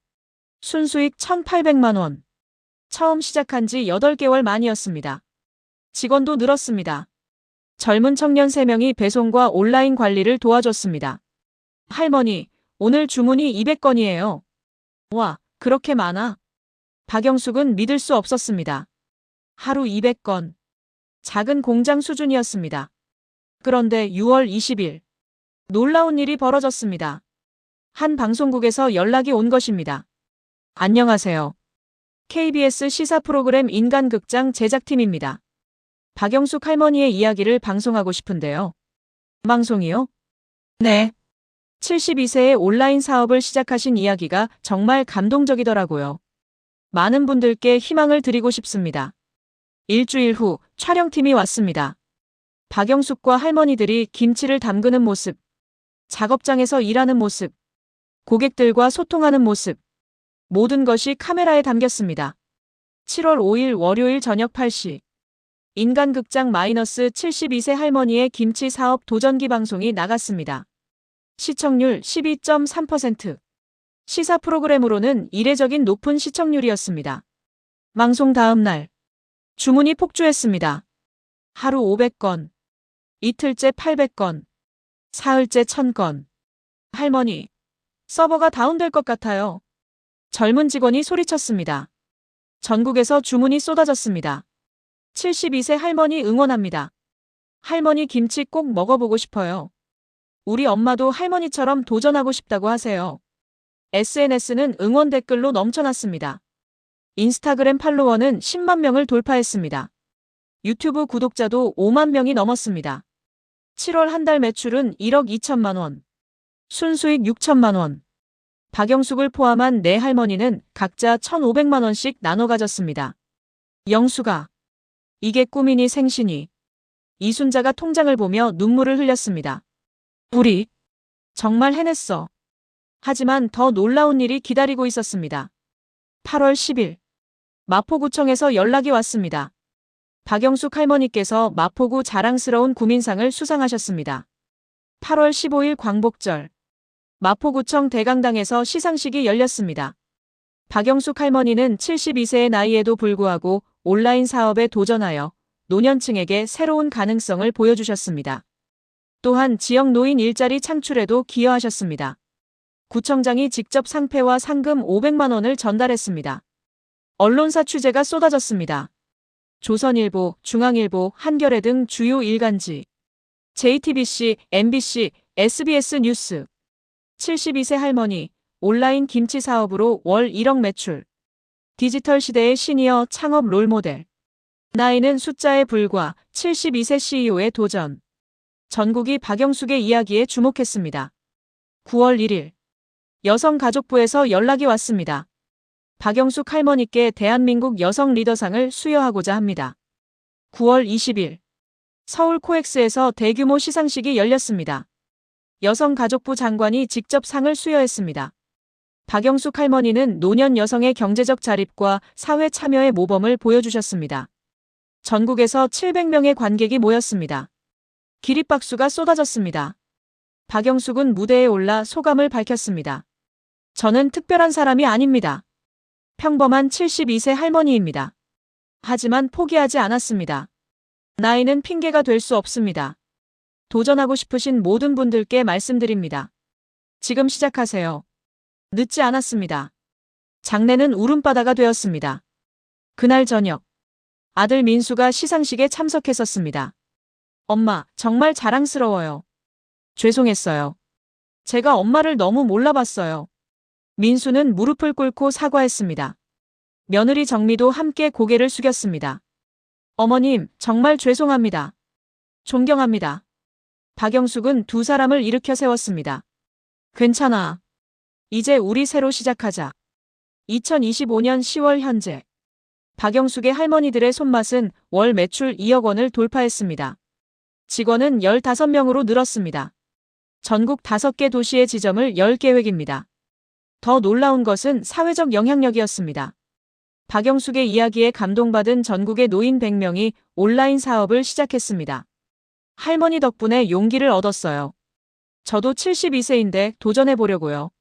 순수익 1,800만 원. 처음 시작한 지 8개월 만이었습니다. 직원도 늘었습니다. 젊은 청년 3명이 배송과 온라인 관리를 도와줬습니다. 할머니, 오늘 주문이 200건이에요. 와, 그렇게 많아? 박영숙은 믿을 수 없었습니다. 하루 200건. 작은 공장 수준이었습니다. 그런데 6월 20일. 놀라운 일이 벌어졌습니다. 한 방송국에서 연락이 온 것입니다. 안녕하세요. KBS 시사 프로그램 인간극장 제작팀입니다. 박영숙 할머니의 이야기를 방송하고 싶은데요. 방송이요? 네. 72세의 온라인 사업을 시작하신 이야기가 정말 감동적이더라고요. 많은 분들께 희망을 드리고 싶습니다. 일주일 후 촬영팀이 왔습니다. 박영숙과 할머니들이 김치를 담그는 모습, 작업장에서 일하는 모습, 고객들과 소통하는 모습, 모든 것이 카메라에 담겼습니다. 7월 5일 월요일 저녁 8시. 인간극장 -72세 할머니의 김치 사업 도전기 방송이 나갔습니다. 시청률 12.3%. 시사 프로그램으로는 이례적인 높은 시청률이었습니다. 방송 다음 날. 주문이 폭주했습니다. 하루 500건. 이틀째 800건. 사흘째 1000건. 할머니, 서버가 다운될 것 같아요. 젊은 직원이 소리쳤습니다. 전국에서 주문이 쏟아졌습니다. 72세 할머니 응원합니다. 할머니 김치 꼭 먹어보고 싶어요. 우리 엄마도 할머니처럼 도전하고 싶다고 하세요. SNS는 응원 댓글로 넘쳐났습니다. 인스타그램 팔로워는 10만 명을 돌파했습니다. 유튜브 구독자도 5만 명이 넘었습니다. 7월 한 달 매출은 1억 2천만 원. 순수익 6천만 원. 박영숙을 포함한 4할머니는 각자 1,500만 원씩 나눠 가졌습니다. 영숙아. 이게 꿈이니 생시니. 이순자가 통장을 보며 눈물을 흘렸습니다. 우리 정말 해냈어. 하지만 더 놀라운 일이 기다리고 있었습니다. 8월 10일. 마포구청에서 연락이 왔습니다. 박영숙 할머니께서 마포구 자랑스러운 구민상을 수상하셨습니다. 8월 15일 광복절. 마포구청 대강당에서 시상식이 열렸습니다. 박영숙 할머니는 72세의 나이에도 불구하고 온라인 사업에 도전하여 노년층에게 새로운 가능성을 보여주셨습니다. 또한 지역 노인 일자리 창출에도 기여하셨습니다. 구청장이 직접 상패와 상금 500만 원을 전달했습니다. 언론사 취재가 쏟아졌습니다. 조선일보, 중앙일보, 한겨레 등 주요 일간지, JTBC, MBC, SBS 뉴스. 72세 할머니, 온라인 김치 사업으로 월 1억 매출. 디지털 시대의 시니어 창업 롤모델. 나이는 숫자에 불과 72세 CEO의 도전. 전국이 박영숙의 이야기에 주목했습니다. 9월 1일. 여성가족부에서 연락이 왔습니다. 박영숙 할머니께 대한민국 여성 리더상을 수여하고자 합니다. 9월 20일. 서울 코엑스에서 대규모 시상식이 열렸습니다. 여성가족부 장관이 직접 상을 수여했습니다. 박영숙 할머니는 노년 여성의 경제적 자립과 사회 참여의 모범을 보여주셨습니다. 전국에서 700명의 관객이 모였습니다. 기립박수가 쏟아졌습니다. 박영숙은 무대에 올라 소감을 밝혔습니다. 저는 특별한 사람이 아닙니다. 평범한 72세 할머니입니다. 하지만 포기하지 않았습니다. 나이는 핑계가 될 수 없습니다. 도전하고 싶으신 모든 분들께 말씀드립니다. 지금 시작하세요. 늦지 않았습니다. 장래는 울음바다가 되었습니다. 그날 저녁. 아들 민수가 시상식에 참석했었습니다. 엄마, 정말 자랑스러워요. 죄송했어요. 제가 엄마를 너무 몰라봤어요. 민수는 무릎을 꿇고 사과했습니다. 며느리 정미도 함께 고개를 숙였습니다. 어머님, 정말 죄송합니다. 존경합니다. 박영숙은 두 사람을 일으켜 세웠습니다. 괜찮아. 이제 우리 새로 시작하자. 2025년 10월 현재. 박영숙의 할머니들의 손맛은 월 매출 2억 원을 돌파했습니다. 직원은 15명으로 늘었습니다. 전국 5개 도시의 지점을 열 계획입니다. 더 놀라운 것은 사회적 영향력이었습니다. 박영숙의 이야기에 감동받은 전국의 노인 100명이 온라인 사업을 시작했습니다. 할머니 덕분에 용기를 얻었어요. 저도 72세인데 도전해보려고요.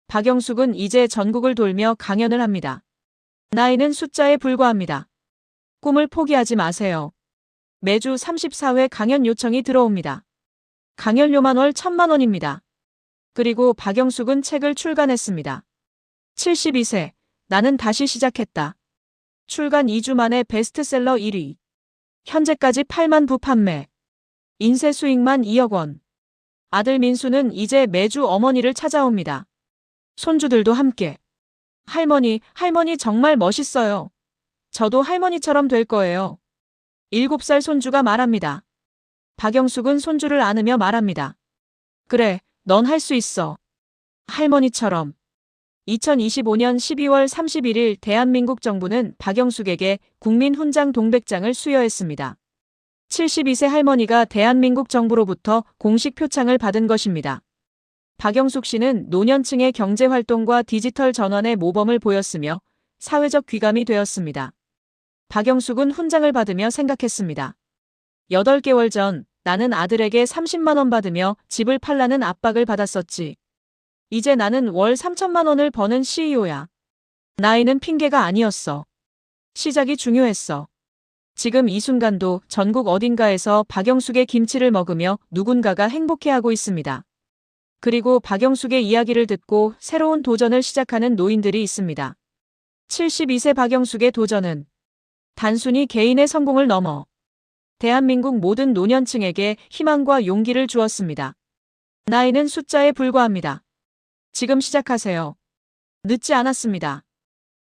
박영숙은 이제 전국을 돌며 강연을 합니다. 나이는 숫자에 불과합니다. 꿈을 포기하지 마세요. 매주 34회 강연 요청이 들어옵니다. 강연료만 월 1,000만 원입니다. 그리고 박영숙은 책을 출간했습니다. 72세, 나는 다시 시작했다. 출간 2주 만에 베스트셀러 1위. 현재까지 8만 부 판매. 인쇄 수익만 2억 원. 아들 민수는 이제 매주 어머니를 찾아옵니다. 손주들도 함께. 할머니 정말 멋있어요. 저도 할머니처럼 될 거예요. 7살 손주가 말합니다. 박영숙은 손주를 안으며 말합니다. 그래, 넌 할 수 있어. 할머니처럼. 2025년 12월 31일 대한민국 정부는 박영숙에게 국민훈장 동백장을 수여했습니다. 72세 할머니가 대한민국 정부로부터 공식 표창을 받은 것입니다. 박영숙 씨는 노년층의 경제활동과 디지털 전환의 모범을 보였으며 사회적 귀감이 되었습니다. 박영숙은 훈장을 받으며 생각했습니다. 8개월 전 나는 아들에게 30만 원 받으며 집을 팔라는 압박을 받았었지. 이제 나는 월 3천만 원을 버는 CEO야. 나이는 핑계가 아니었어. 시작이 중요했어. 지금 이 순간도 전국 어딘가에서 박영숙의 김치를 먹으며 누군가가 행복해하고 있습니다. 그리고 박영숙의 이야기를 듣고 새로운 도전을 시작하는 노인들이 있습니다. 72세 박영숙의 도전은 단순히 개인의 성공을 넘어 대한민국 모든 노년층에게 희망과 용기를 주었습니다. 나이는 숫자에 불과합니다. 지금 시작하세요. 늦지 않았습니다.